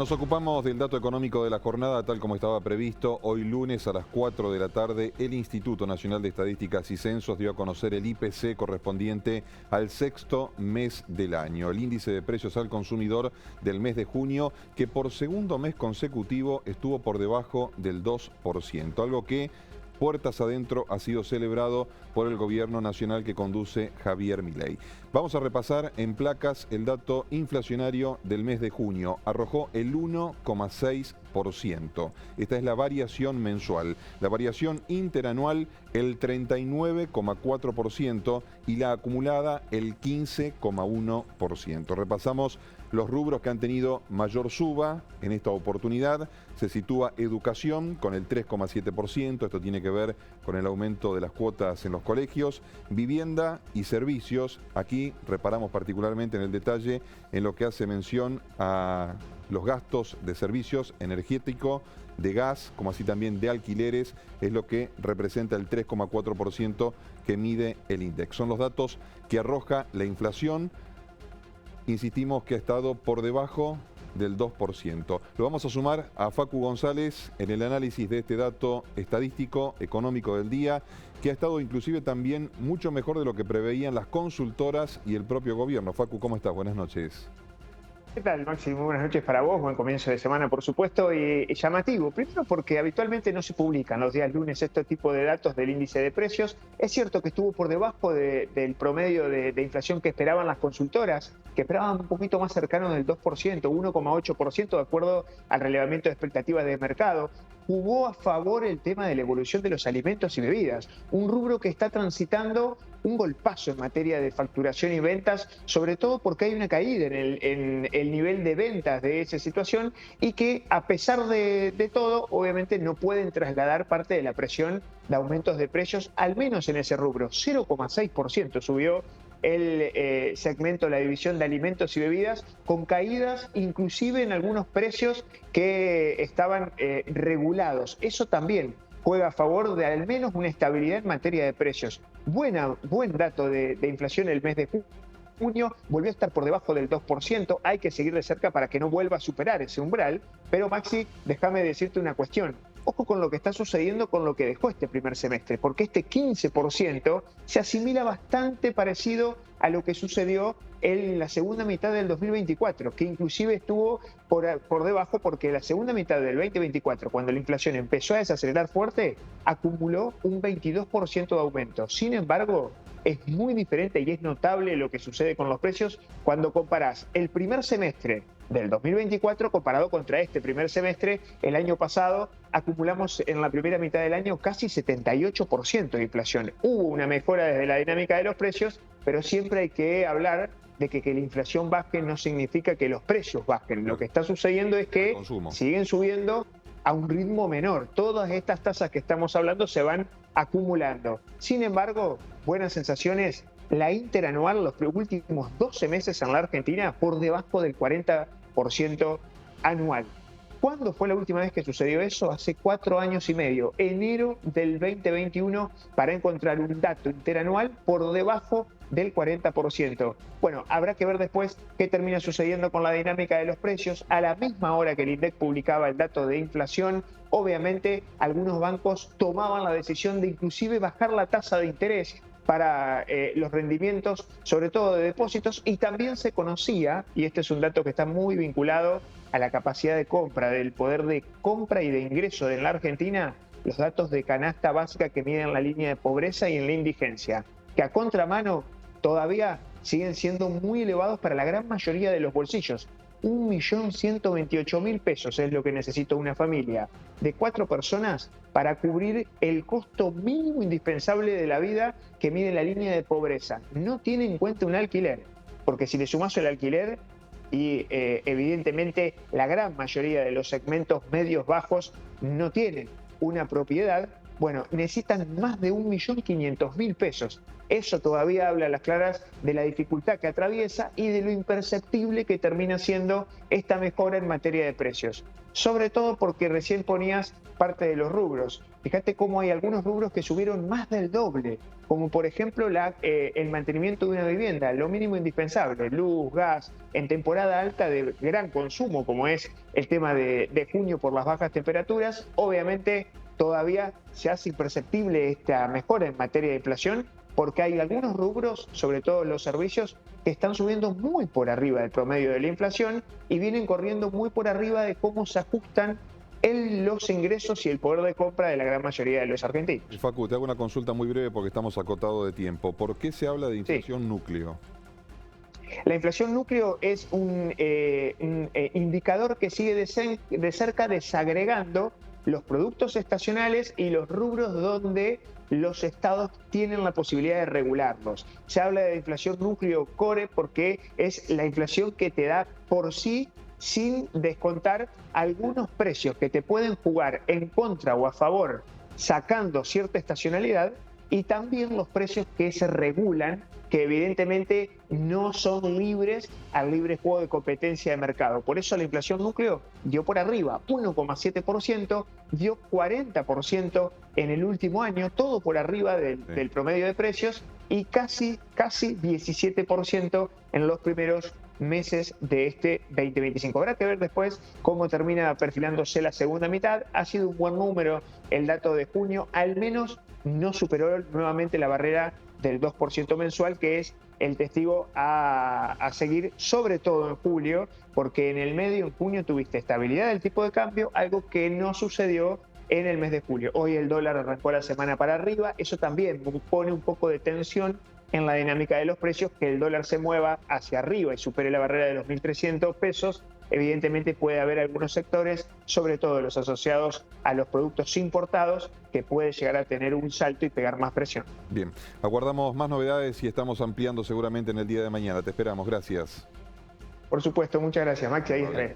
Nos ocupamos del dato económico de la jornada, tal como estaba previsto. Hoy lunes a las 4 de la tarde, el Instituto Nacional de Estadísticas y Censos dio a conocer el IPC correspondiente al sexto mes del año. El índice de precios al consumidor del mes de junio, que por segundo mes consecutivo estuvo por debajo del 2%, algo que puertas adentro ha sido celebrado por el gobierno nacional que conduce Javier Milei. Vamos a repasar en placas el dato inflacionario del mes de junio. Arrojó el 1,6%. Esta es la variación mensual. La variación interanual el 39,4% y la acumulada el 15,1%. Repasamos los rubros que han tenido mayor suba en esta oportunidad. Se sitúa educación con el 3,7%, esto tiene que ver con el aumento de las cuotas en los colegios. Vivienda y servicios, aquí reparamos particularmente en el detalle en lo que hace mención a los gastos de servicios energético, de gas, como así también de alquileres, es lo que representa el 3,4% que mide el INDEC. Son los datos que arroja la inflación. Insistimos que ha estado por debajo del 2%. Lo vamos a sumar a Facu González en el análisis de este dato estadístico económico del día, que ha estado inclusive también mucho mejor de lo que preveían las consultoras y el propio gobierno. Facu, ¿cómo estás? Buenas noches. ¿Qué tal, Maxi? Muy buenas noches para vos, buen comienzo de semana, por supuesto, y llamativo. Primero porque habitualmente no se publican los días lunes este tipo de datos del índice de precios. Es cierto que estuvo por debajo del promedio de inflación que esperaban las consultoras, que esperaban un poquito más cercano del 2%, 1,8% de acuerdo al relevamiento de expectativas de mercado. Jugó a favor el tema de la evolución de los alimentos y bebidas, un rubro que está transitando un golpazo en materia de facturación y ventas, sobre todo porque hay una caída en el nivel de ventas de esa situación y que a pesar de todo, obviamente no pueden trasladar parte de la presión de aumentos de precios, al menos en ese rubro. 0,6% subió el segmento, la división de alimentos y bebidas, con caídas inclusive en algunos precios que estaban regulados. Eso también juega a favor de al menos una estabilidad en materia de precios. Buen dato de inflación el mes de junio, volvió a estar por debajo del 2%, hay que seguir de cerca para que no vuelva a superar ese umbral, pero Maxi, déjame decirte una cuestión. Ojo con lo que está sucediendo con lo que dejó este primer semestre, porque este 15% se asimila bastante parecido a lo que sucedió en la segunda mitad del 2024, que inclusive estuvo por debajo porque la segunda mitad del 2024, cuando la inflación empezó a desacelerar fuerte, acumuló un 22% de aumento. Sin embargo, es muy diferente y es notable lo que sucede con los precios cuando comparás el primer semestre del 2024 comparado contra este primer semestre. El año pasado acumulamos en la primera mitad del año casi 78% de inflación. Hubo una mejora desde la dinámica de los precios, pero siempre hay que hablar de que la inflación baje no significa que los precios bajen. Lo que está sucediendo es que siguen subiendo a un ritmo menor. Todas estas tasas que estamos hablando se van acumulando. Sin embargo, buenas sensaciones. La interanual, los últimos 12 meses en la Argentina, por debajo del 40% anual. ¿Cuándo fue la última vez que sucedió eso? Hace 4 años y medio, enero del 2021, para encontrar un dato interanual por debajo del 40%. Bueno, habrá que ver después qué termina sucediendo con la dinámica de los precios. A la misma hora que el INDEC publicaba el dato de inflación, obviamente algunos bancos tomaban la decisión de inclusive bajar la tasa de interés para los rendimientos, sobre todo de depósitos, y también se conocía, y este es un dato que está muy vinculado a la capacidad de compra, del poder de compra y de ingreso en la Argentina, los datos de canasta básica que miden la línea de pobreza y en la indigencia, que a contramano todavía siguen siendo muy elevados para la gran mayoría de los bolsillos. 1.128.000 pesos es lo que necesita una familia de 4 personas para cubrir el costo mínimo indispensable de la vida que mide la línea de pobreza. No tiene en cuenta un alquiler, porque si le sumás el alquiler y evidentemente la gran mayoría de los segmentos medios bajos no tienen una propiedad, bueno, necesitan más de 1.500.000 pesos. Eso todavía habla a las claras de la dificultad que atraviesa y de lo imperceptible que termina siendo esta mejora en materia de precios. Sobre todo porque recién ponías parte de los rubros. Fíjate cómo hay algunos rubros que subieron más del doble, como por ejemplo el mantenimiento de una vivienda, lo mínimo indispensable, luz, gas, en temporada alta de gran consumo, como es el tema de junio por las bajas temperaturas. Obviamente todavía se hace imperceptible esta mejora en materia de inflación, porque hay algunos rubros, sobre todo los servicios, que están subiendo muy por arriba del promedio de la inflación y vienen corriendo muy por arriba de cómo se ajustan los ingresos y el poder de compra de la gran mayoría de los argentinos. Facu, te hago una consulta muy breve porque estamos acotados de tiempo. ¿Por qué se habla de inflación núcleo? La inflación núcleo es un indicador que sigue de cerca desagregando los productos estacionales y los rubros donde los estados tienen la posibilidad de regularlos. Se habla de inflación núcleo core porque es la inflación que te da por sí, sin descontar algunos precios que te pueden jugar en contra o a favor, sacando cierta estacionalidad, y también los precios que se regulan, que evidentemente no son libres al libre juego de competencia de mercado. Por eso la inflación núcleo dio por arriba 1,7%, dio 40% en el último año, todo por arriba del promedio de precios, y casi 17% en los primeros meses de este 2025. Habrá que ver después cómo termina perfilándose la segunda mitad. Ha sido un buen número el dato de junio, al menos no superó nuevamente la barrera del 2% mensual, que es el testigo a seguir, sobre todo en julio, porque en el medio, en junio, tuviste estabilidad del tipo de cambio, algo que no sucedió en el mes de julio. Hoy el dólar arrancó la semana para arriba, eso también pone un poco de tensión en la dinámica de los precios. Que el dólar se mueva hacia arriba y supere la barrera de los 1.300 pesos, evidentemente puede haber algunos sectores, sobre todo los asociados a los productos importados, que puede llegar a tener un salto y pegar más presión. Bien, aguardamos más novedades y estamos ampliando seguramente en el día de mañana. Te esperamos, gracias. Por supuesto, muchas gracias, Maxi, ahí estaré.